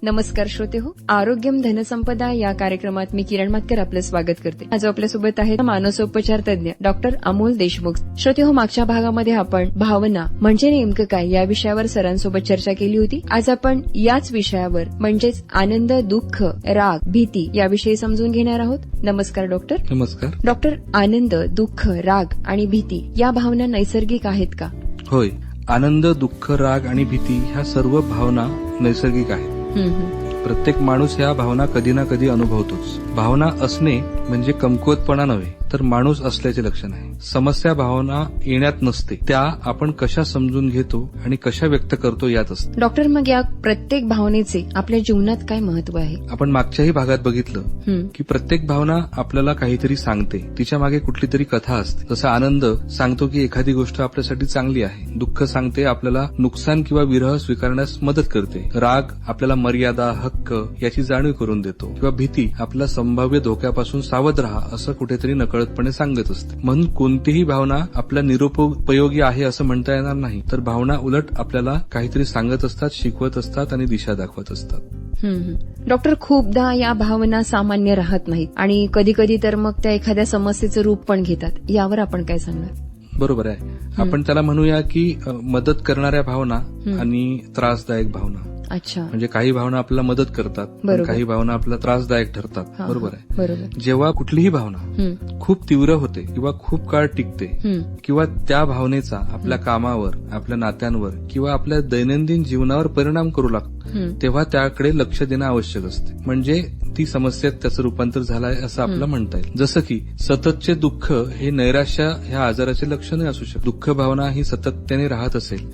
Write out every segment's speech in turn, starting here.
नमस्कार श्रोते हो, आरोग्यम धनसंपदा या कार्यक्रमात मी किरण मातकर आपलं स्वागत करते. आज आपल्यासोबत आहेत मानसोपचार तज्ञ डॉक्टर अमोल देशमुख. श्रोते हो, मागच्या भागामध्ये आपण भावना म्हणजे नेमकं काय या विषयावर सरांसोबत चर्चा केली होती. आज आपण याच विषयावर म्हणजेच आनंद, दुःख, राग, भीती याविषयी समजून घेणार आहोत. नमस्कार डॉक्टर. नमस्कार. डॉक्टर, आनंद, दुःख, राग आणि भीती या भावना नैसर्गिक आहेत का? होय, आनंद, दुःख, राग आणि भीती ह्या सर्व भावना नैसर्गिक आहेत. प्रत्येक माणूस ह्या भावना कधी ना कधी अनुभवतोच. भावना असणे म्हणजे कमकुवतपणा नव्हे, तर माणूस असल्याचे लक्षण आहे. समस्या भावना येण्यात नसते, त्या आपण कशा समजून घेतो आणि कशा व्यक्त करतो यात असते. डॉक्टर, मग या प्रत्येक भावनेचे आपल्या जीवनात काय महत्व आहे? आपण मागच्याही भागात बघितलं की प्रत्येक भावना आपल्याला काहीतरी सांगते, तिच्या मागे कुठली तरी कथा असते. जसं आनंद सांगतो की एखादी गोष्ट आपल्यासाठी चांगली आहे. दुःख सांगते आपल्याला नुकसान किंवा विरह स्वीकारण्यास मदत करते. राग आपल्याला मर्यादा, हक्क याची जाणीव करून देतो. किंवा भीती आपल्याला संभाव्य धोक्यापासून सावध राहा असं कुठेतरी नकळतपणे सांगत असते. म्हणून कोणतीही भावना आपल्या निरुपयोगी आहे असं म्हणता येणार नाही, तर भावना उलट आपल्याला काहीतरी सांगत असतात, शिकवत असतात आणि दिशा दाखवत असतात. डॉक्टर, खूपदा या भावना सामान्य राहत नाहीत आणि कधी कधी तर मग त्या एखाद्या समस्येचं रूप पण घेतात. यावर आपण काय सांगणार? बरोबर आहे. आपण त्याला म्हणूया की मदत करणाऱ्या भावना आणि त्रासदायक भावना. अच्छा. म्हणजे काही भावना आपल्याला मदत करतात, पण काही भावना आपल्याला त्रासदायक ठरतात. बरोबर आहे. बरोबर. जेव्हा कुठलीही भावना खूप तीव्र होते किंवा खूप काळ टिकते किंवा त्या भावनेचा आपल्या कामावर, आपल्या नात्यांवर किंवा आपल्या दैनंदिन जीवनावर परिणाम करू लागतो, तेव्हा त्याकडे लक्ष देणं आवश्यक असते. म्हणजे ती समस्येत त्याचं रूपांतर झालंय असं आपल्याला म्हणता येईल. जसं की सततचे दुःख हे नैराश्य ह्या आजाराचे लक्षणही असू शकते. दुःख भावना ही सातत्याने राहत असेल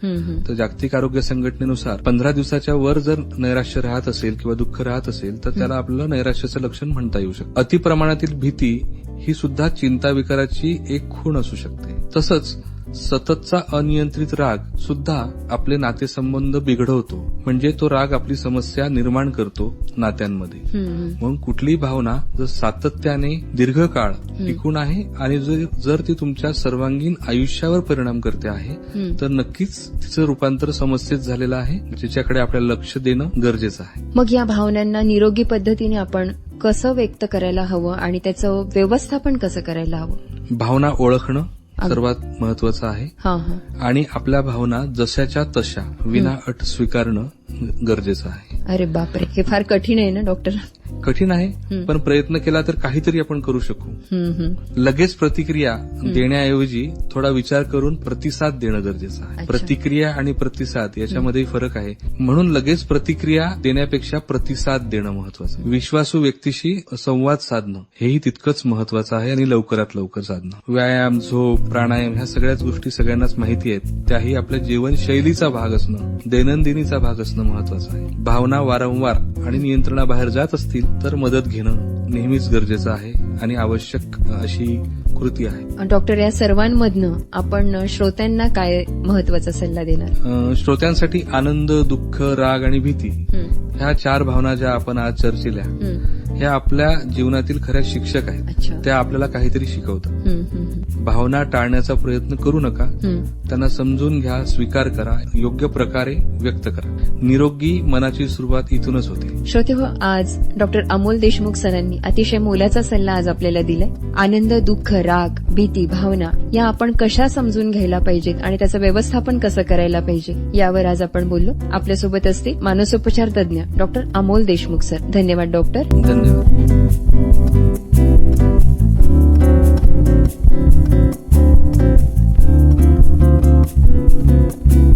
तर जागतिक आरोग्य संघटनेनुसार 15 दिवसाच्या वर जर नैराश्य राहत असेल किंवा दुःख राहत असेल तर त्याला आपल्याला नैराश्याचं लक्षण म्हणता येऊ शकतं. अतिप्रमाणातील भीती ही सुद्धा चिंता विकाराची एक खूण असू शकते. तसंच सततचा अनियंत्रित राग सुद्धा आपले नातेसंबंध बिघडवतो. म्हणजे तो राग आपली समस्या निर्माण करतो नात्यांमध्ये. म्हणून कुठलीही भावना जर सातत्याने दीर्घकाळ टिकून आहे आणि जर ती तुमच्या सर्वांगीण आयुष्यावर परिणाम करते आहे तर नक्कीच तिचं रूपांतर समस्येत झालेलं आहे, ज्याच्याकडे आपल्याला लक्ष देणं गरजेचं आहे. मग या भावनांना निरोगी पद्धतीने आपण कसं व्यक्त करायला हवं आणि त्याचं व्यवस्थापन कसं करायला हवं? भावना ओळखणं सर्वात महत्वाचं आहे आणि आपल्या भावना जशाच्या तशा विना अट स्वीकारणं गरजेचं आहे. अरे बापरे, हे फार कठीण आहे ना डॉक्टर? कठीण आहे, पण प्रयत्न केला तर काहीतरी आपण करू शकू. लगेच प्रतिक्रिया देण्याऐवजी थोडा विचार करून प्रतिसाद देणं गरजेचं आहे. प्रतिक्रिया आणि प्रतिसाद याच्यामध्ये फरक आहे. म्हणून लगेच प्रतिक्रिया देण्यापेक्षा प्रतिसाद देणं महत्वाचं. विश्वासू व्यक्तीशी संवाद साधणं हेही तितकंच महत्वाचं आहे आणि लवकरात लवकर साधणं. व्यायाम, झोप, प्राणायाम ह्या सगळ्याच गोष्टी सगळ्यांनाच माहिती आहेत. त्याही आपल्या जीवनशैलीचा भाग असणं, दैनंदिनीचा भाग असणं महत्वाचं आहे. भावना वारंवार आणि नियंत्रणाबाहेर जात असतील तर मदत घेणं नेहमीच गरजेचं आहे आणि आवश्यक अशी कृती आहे. डॉक्टर, या सर्वांमधनं आपण श्रोत्यांना काय महत्वाचा सल्ला देणार? श्रोत्यांसाठी आनंद, दुःख, राग आणि भीती ह्या 4 भावना ज्या आपण आज चर्चिल्या ह्या आपल्या जीवनातील खऱ्या शिक्षक आहेत. त्या आपल्याला काहीतरी शिकवतात. भावना टाळण्याचा प्रयत्न करू नका, त्यांना समजून घ्या, स्वीकार करा, योग्य प्रकारे व्यक्त करा. निरोगी मनाची सुरुवात इथूनच होते. श्रोते हो, आज डॉक्टर अमोल देशमुख सरांनी अतिशय मोलाचा सल्ला आज आपल्याला दिलाय. आनंद, दुःख, राग, भीती, भावना या आपण कशा समजून घ्यायला पाहिजेत आणि त्याचं व्यवस्थापन कसं करायला पाहिजे यावर आज आपण बोललो. आपल्यासोबत असते मानसोपचार तज्ञ डॉक्टर अमोल देशमुख सर. धन्यवाद डॉक्टर. धन्यवाद.